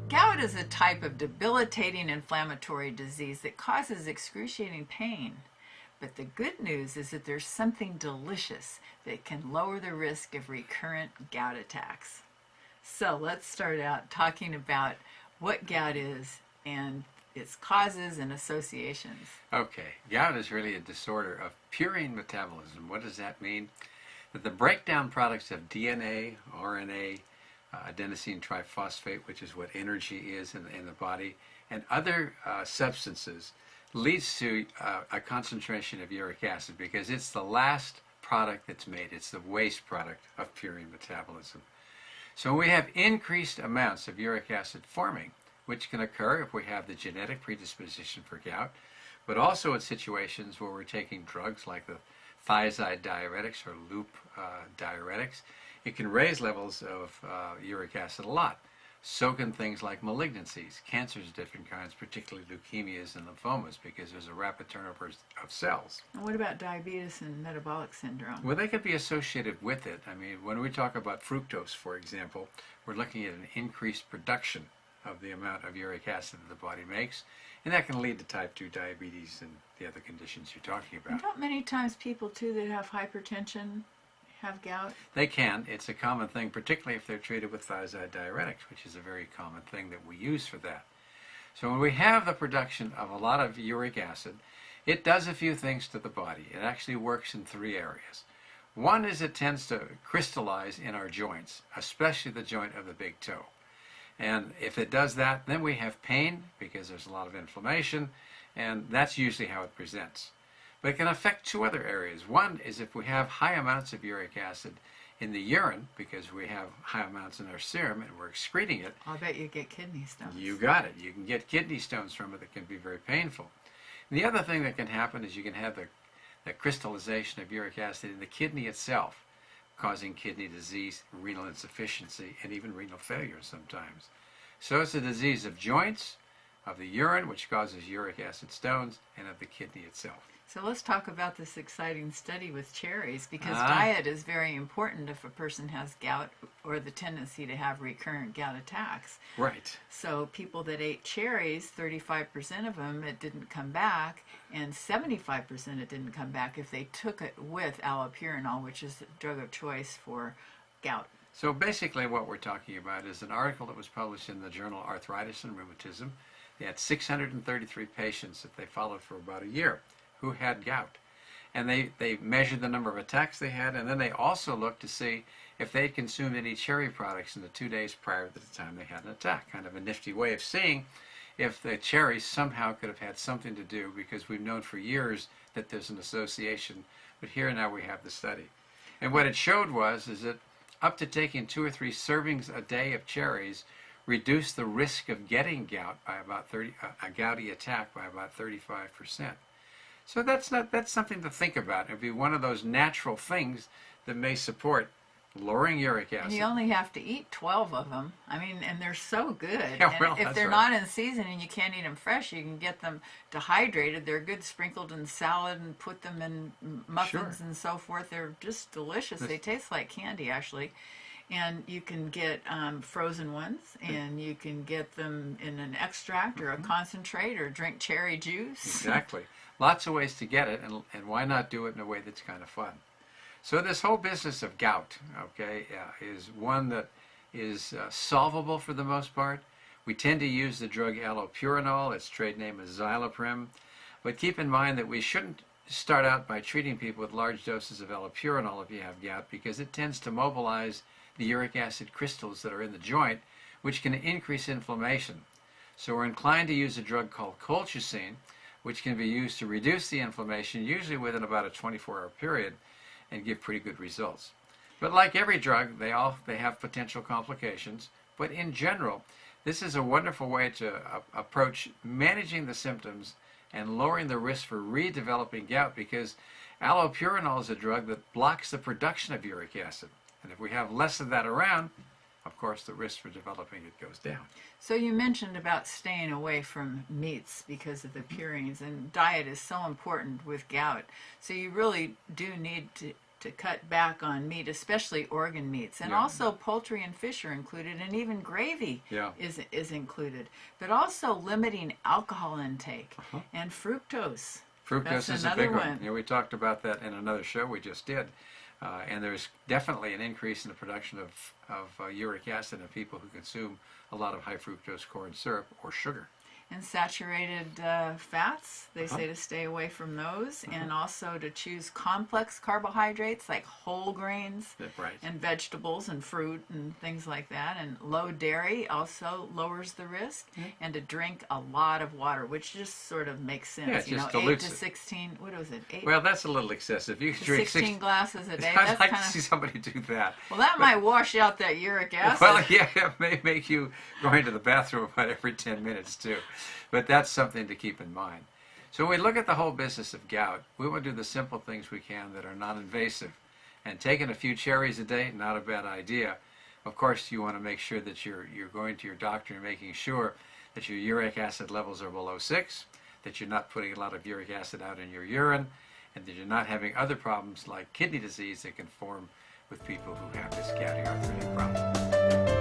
Gout is a type of debilitating inflammatory disease that causes excruciating pain. But the good news is that there's something delicious that can lower the risk of recurrent gout attacks. So let's start out talking about what gout is and its causes and associations. Okay, gout is really a disorder of purine metabolism. What does that mean? That the breakdown products of DNA, RNA, adenosine triphosphate, which is what energy is in the body, and other substances leads to a concentration of uric acid because it's the last product that's made. It's the waste product of purine metabolism. So we have increased amounts of uric acid forming, which can occur if we have the genetic predisposition for gout, but also in situations where we're taking drugs like the thiazide diuretics or loop diuretics. It can raise levels of uric acid a lot. So can things like malignancies, cancers of different kinds, particularly leukemias and lymphomas, because there's a rapid turnover of cells. And what about diabetes and metabolic syndrome? Well, they could be associated with it. I mean, when we talk about fructose, for example, we're looking at an increased production of the amount of uric acid that the body makes, and that can lead to type 2 diabetes and the other conditions you're talking about. And don't many times people, too, that have hypertension have gout? They can. It's a common thing, particularly if they're treated with thiazide diuretics, which is a very common thing that we use for that. So when we have the production of a lot of uric acid, it does a few things to the body. It actually works in 3 areas. One is it tends to crystallize in our joints, especially the joint of the big toe. And if it does that, then we have pain because there's a lot of inflammation, and that's usually how it presents. But it can affect 2 other areas. One is if we have high amounts of uric acid in the urine, because we have high amounts in our serum and we're excreting it. I'll bet you get kidney stones. You got it. You can get kidney stones from it that can be very painful. And the other thing that can happen is you can have the crystallization of uric acid in the kidney itself, causing kidney disease, renal insufficiency, and even renal failure sometimes. So it's a disease of joints, of the urine, which causes uric acid stones, and of the kidney itself. So let's talk about this exciting study with cherries, because diet is very important if a person has gout or the tendency to have recurrent gout attacks. Right. So people that ate cherries, 35% of them, it didn't come back, and 75% it didn't come back if they took it with allopurinol, which is the drug of choice for gout. So basically what we're talking about is an article that was published in the journal Arthritis and Rheumatism. They had 633 patients that they followed for about a year who had gout. And they measured the number of attacks they had, and then they also looked to see if they had consumed any cherry products in the 2 days prior to the time they had an attack. Kind of a nifty way of seeing if the cherries somehow could have had something to do, because we've known for years that there's an association, but here now we have the study. And what it showed is that up to taking 2 or 3 servings a day of cherries reduced the risk of getting gout by about a gouty attack by about 35%. So that's something to think about. It'd be one of those natural things that may support lowering uric acid. And you only have to eat 12 of them. I mean, and they're so good. Yeah, well, and if they're not in season and you can't eat them fresh, you can get them dehydrated. They're good sprinkled in salad and put them in muffins and so forth. They're just delicious. They taste like candy, actually. And you can get frozen ones, and you can get them in an extract or a concentrate, or drink cherry juice. Exactly. Lots of ways to get it, and why not do it in a way that's kind of fun? So this whole business of gout, okay, is one that is solvable for the most part. We tend to use the drug allopurinol. Its trade name is Xyloprim. But keep in mind that we shouldn't start out by treating people with large doses of allopurinol if you have gout, because it tends to mobilize the uric acid crystals that are in the joint, which can increase inflammation. So we're inclined to use a drug called colchicine, which can be used to reduce the inflammation, usually within about a 24-hour period, and give pretty good results. But like every drug, they have potential complications. But in general, this is a wonderful way to approach managing the symptoms and lowering the risk for redeveloping gout, because allopurinol is a drug that blocks the production of uric acid. And if we have less of that around, of course, the risk for developing it goes down. So you mentioned about staying away from meats because of the purines, and diet is so important with gout. So you really do need to to cut back on meat, especially organ meats. And also poultry and fish are included, and even gravy is included. But also limiting alcohol intake and fructose. Fructose is a big one. We talked about that in another show we just did. And there's definitely an increase in the production of uric acid in people who consume a lot of high fructose corn syrup or sugar. And saturated fats, they say to stay away from those, and also to choose complex carbohydrates like whole grains and vegetables and fruit and things like that. And low dairy also lowers the risk, and to drink a lot of water, which just sort of makes sense. Yeah, 8 to 16, what was it? 8? Well, that's a little excessive. You can drink 16 glasses a day. I'd like to see somebody do that. Well, that might wash out that uric acid. Well, yeah, it may make you going to the bathroom about every 10 minutes too. But that's something to keep in mind. So when we look at the whole business of gout, we want to do the simple things we can that are non-invasive. And taking a few cherries a day, not a bad idea. Of course, you want to make sure that you're going to your doctor and making sure that your uric acid levels are below 6, that you're not putting a lot of uric acid out in your urine, and that you're not having other problems like kidney disease that can form with people who have this gouty arthritic problem.